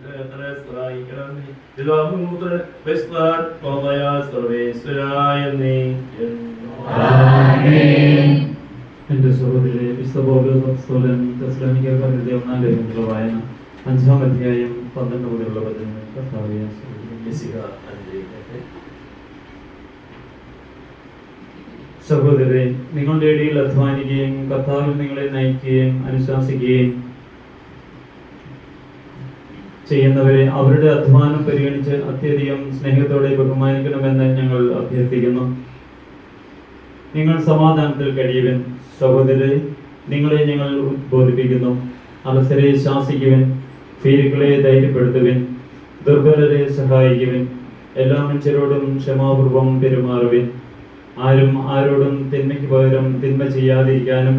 എന്റെ സഹോദരരെ, വിശുദ്ധ പൗലോസ് തെസ്സലോനിക്കർക്കെഴുതിയ 1-ാം ലേഖനത്തിലെ വായന 5-ാം അധ്യായം 12 മുതലുള്ള വചനങ്ങൾ കർത്താവേ സഹോദരരെ, നിങ്ങളുടെ ഇടയിൽ അധ്വാനിക്കുകയും കർത്താവിൽ നിങ്ങളെ നയിക്കുകയും അനുശാസിക്കുകയും ചെയ്യുന്നവരെ അവരുടെ അധ്വാനം പരിഗണിച്ച് അത്യധികം സ്നേഹത്തോടെ ബഹുമാനിക്കണമെന്ന് ഞങ്ങൾ അഭ്യർത്ഥിക്കുന്നു. നിങ്ങൾ സമാധാനത്തിൽ കഴിയുവൻ. സഹോദരരെ, നിങ്ങളെ ഞങ്ങൾ ഉദ്ബോധിപ്പിക്കുന്നു. അലസരെ ശാസിക്കുവൻ, ഭീരുക്കളെ ധൈര്യപ്പെടുത്തുവൻ, ദുർബലരെ സഹായിക്കുവൻ, എല്ലാ മനുഷ്യരോടും ക്ഷമാപൂർവം പെരുമാറുവൻ. ആരും ആരോടും തിന്മയ്ക്ക് പകരം തിന്മ ചെയ്യാതിരിക്കാനും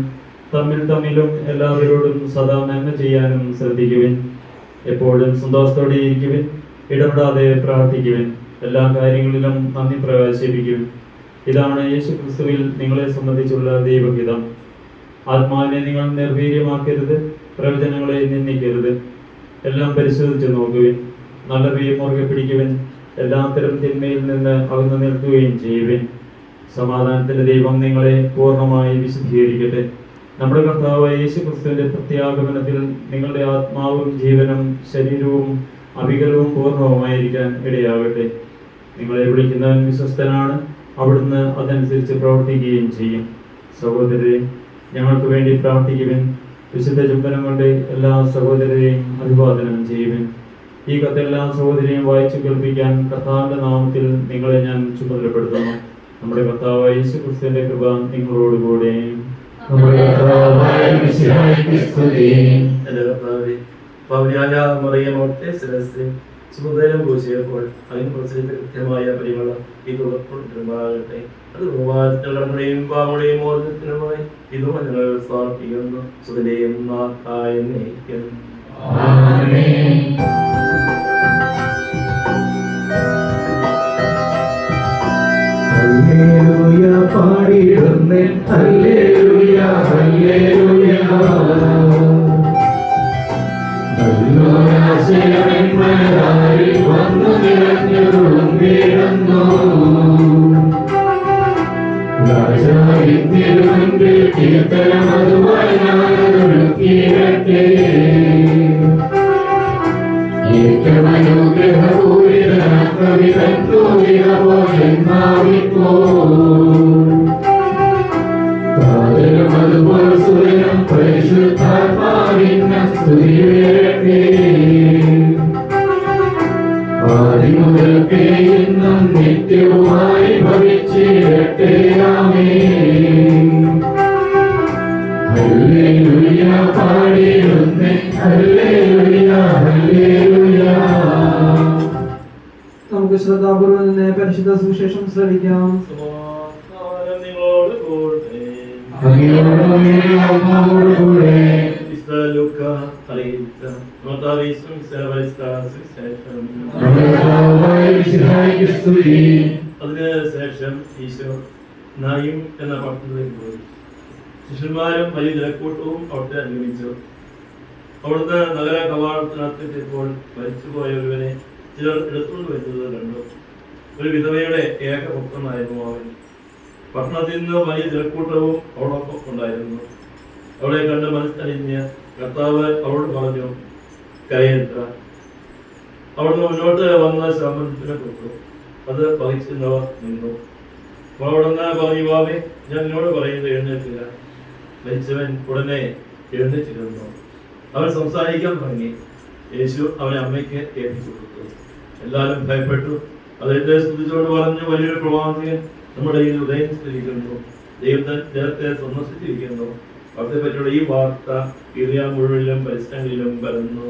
തമ്മിലും എല്ലാവരോടും സദാ നന്മ ചെയ്യാനും ശ്രദ്ധിക്കുവൻ. എപ്പോഴും സന്തോഷത്തോടെ ഇരിക്കുവൻ, ഇടപെടാതെ പ്രാർത്ഥിക്കുവൻ, എല്ലാ കാര്യങ്ങളിലും നന്ദി പ്രകാശിപ്പിക്കുവൻ. ഇതാണ് യേശു ക്രിസ്തുവിൽ നിങ്ങളെ സംബന്ധിച്ചുള്ള ദൈവഹിതം. ആത്മാവിനെ നിങ്ങൾ നിർവീര്യമാക്കരുത്, പ്രവചനങ്ങളെ നിന്ദിക്കരുത്. എല്ലാം പരിശോധിച്ച് നോക്കുവിൻ, നല്ലവയെ മുറുകെ പിടിക്കുവിൻ, എല്ലാത്തരം തിന്മയിൽ നിന്ന് അകന്നു നിൽക്കുകയും ചെയ്യുവിൻ. സമാധാനത്തിന്റെ ദൈവം നിങ്ങളെ പൂർണ്ണമായി വിശുദ്ധീകരിക്കട്ടെ. നമ്മുടെ കർത്താവായ യേശു ക്രിസ്തുവിന്റെ പ്രത്യാഗമനത്തിൽ നിങ്ങളുടെ ആത്മാവും ജീവനും ശരീരവും അവികലവും പൂർണ്ണവുമായിരിക്കാൻ ഇടയാകട്ടെ. നിങ്ങളെ വിളിക്കുന്നവൻ വിശ്വസ്തനാണ്, അവിടുന്ന് അതനുസരിച്ച് പ്രവർത്തിക്കുകയും ചെയ്യും. സഹോദരരെ, ഞങ്ങൾക്ക് വേണ്ടി പ്രാർത്ഥിക്കുവിൻ. വിശുദ്ധ ചുംബനം കൊണ്ട് എല്ലാ സഹോദരരെയും അഭിവാദനം ചെയ്യുവിൻ. ഈ കത്തെല്ലാ സഹോദരെയും വായിച്ചു കേൾപ്പിക്കാൻ കർത്താവിന്റെ നാമത്തിൽ നിങ്ങളെ ഞാൻ ചുമതലപ്പെടുത്തുന്നു. നമ്മുടെ കർത്താവായ യേശു ക്രിസ്തുവിന്റെ കൃപ നിങ്ങളോടുകൂടെ. പൂശിയപ്പോൾ അതിന് പ്രസരിച്ച കൃത്യമായ പരിമളം ഇത് ഉറപ്പുണ്ടാകട്ടെ. അത് ബഹുമാനങ്ങളുടെയും പാവങ്ങളുടെയും മോചനത്തിനുമായി ഇതും ഞങ്ങൾ സമർപ്പിക്കുന്നു. സുതനെയും നാഥായ നയിക്കുന്നു. ഹല്ലേലൂയ പാടിയിടുന്നേ, ഹല്ലേലൂയ ഹല്ലേലൂയ. നല്ലോരാശയന്മാരായി വന്നു നിറഞ്ഞൊരുളും വീഴുന്നു. രാജാവിന്തിരുമുൻപിൽ കീർത്തനമതുമായി ഞാനൊരുക്കിയിടട്ടെ. അതുപോൽ സുരനും പരിശുദ്ധാത്മാവിന്റെ സ്തുതിവേട്ടെ. ആദിമുതൽക്കേ ഇന്നും നിത്യവുമായി ഭവിച്ചിടട്ടെ. ആമേൻ. ഹല്ലേലൂയ പാടിയിടുന്നേ, ഹല്ലേലൂയ ഹല്ലേലൂയ. നമുക്ക് ശ്രദ്ധാപൂർവം നിന്ന് പരിശുദ്ധ സുവിശേഷം ശ്രവിക്കാം. അതിനുശേഷം ഈശോ നായും എന്ന പട്ടണത്തിലേക്ക് പോയി. ശിഷ്യന്മാരും വലിയ ജനക്കൂട്ടവും അവിടുത്തെ അനുഗമിച്ചു. അവിടുന്ന് നഗര കവാടത്തിനകത്തെത്തിയപ്പോൾ മരിച്ചുപോയ ഒരുവനെ ചിലർ എടുത്തുകൊണ്ട് വരുന്നത് കണ്ടു. ഒരു വിധവയുടെ ഏകപുത്രനായിരുന്നു അവൻ. പട്ടണത്തിൽ നിന്ന് വലിയ ജനക്കൂട്ടവും അവളൊപ്പം ഉണ്ടായിരുന്നു. അവളെ കണ്ട് മനസ്സറിഞ്ഞ് കർത്താവ് അവളോട് പറഞ്ഞു, കരയരുത്. അവിടുന്ന് മുന്നോട്ട് വന്ന ശാമത്തിന് കൊടുത്തു. അത് പറിക്കുന്നവർ നിന്നു. അവിടുന്ന് പറഞ്ഞു, വാവേ, ഞാൻ എന്നോട് പറയുന്നത് എഴുന്നേൽക്കില്ല. മരിച്ചവൻ ഉടനെ എഴുന്നേറ്റിരുന്നു. അവൻ സംസാരിക്കാൻ തുടങ്ങി. യേശു അവനെ അമ്മയ്ക്ക് ഏൽപ്പിച്ചു കൊടുത്തു. എല്ലാവരും ഭയപ്പെട്ടു. അദ്ദേഹത്തെ സ്തുതിച്ചോട് പറഞ്ഞു, വലിയൊരു പ്രവാചകൻ നമ്മുടെ ഈ ഉദയം സ്ഥിരിക്കുന്നു. ദൈവത്തെ ജനത്തെ സന്ദർശിച്ചിരിക്കുന്നു. അവരെ പറ്റിയുള്ള ഈ വാർത്ത ഇറിയ മുഴുവനിലും പരിസരങ്ങളിലും പരന്നു.